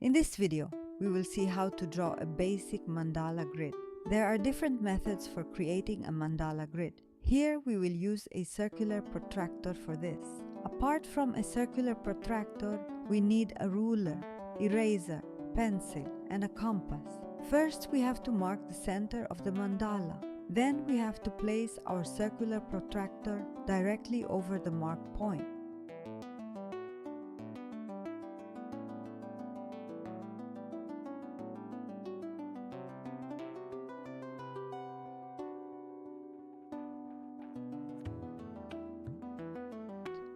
In this video, we will see how to draw a basic mandala grid. There are different methods for creating a mandala grid. Here we will use a circular protractor for this. Apart from a circular protractor, we need a ruler, eraser, pencil, and a compass. First, we have to mark the center of the mandala. Then we have to place our circular protractor directly over the marked point.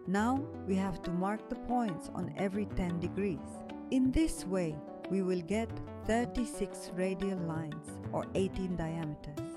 Now we have to mark the points on every 10 degrees. In this way, we will get 36 radial lines or 18 diameters.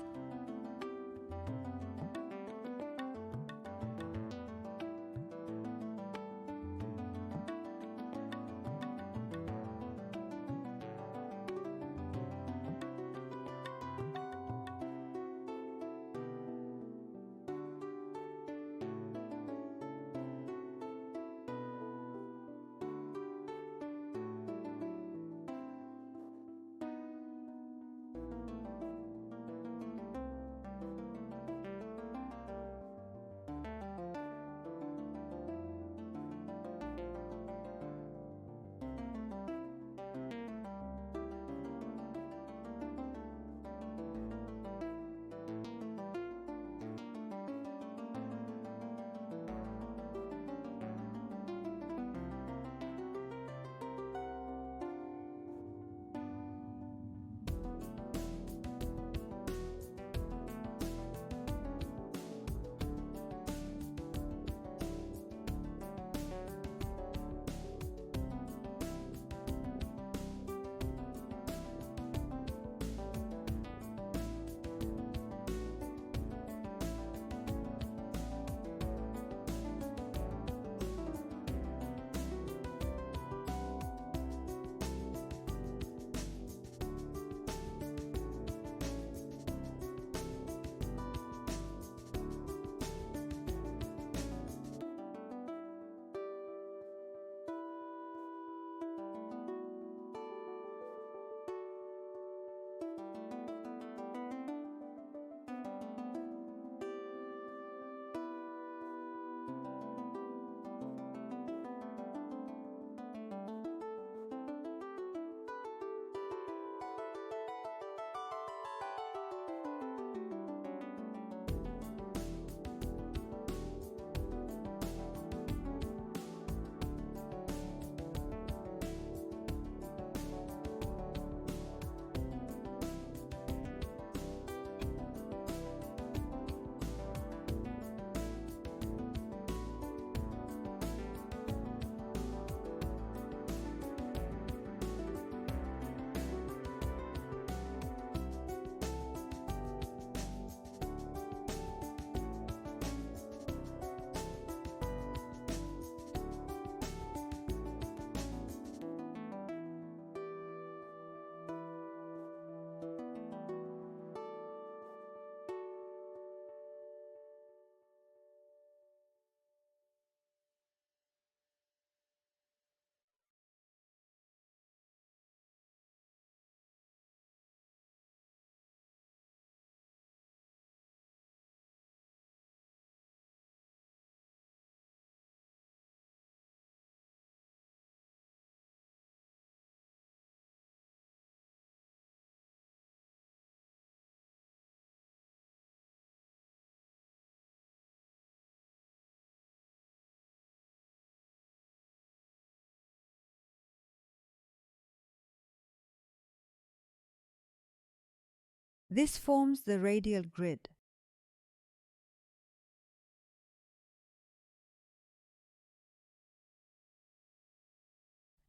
This forms the radial grid.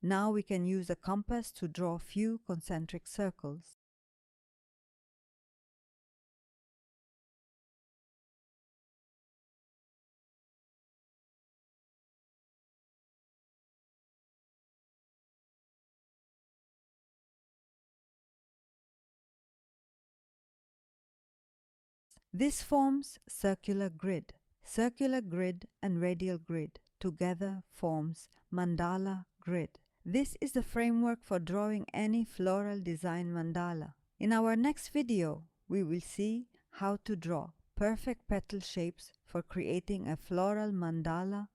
Now we can use a compass to draw few concentric circles. This forms circular grid. Circular grid and radial grid together forms mandala grid. This is the framework for drawing any floral design mandala. In our next video, we will see how to draw perfect petal shapes for creating a floral mandala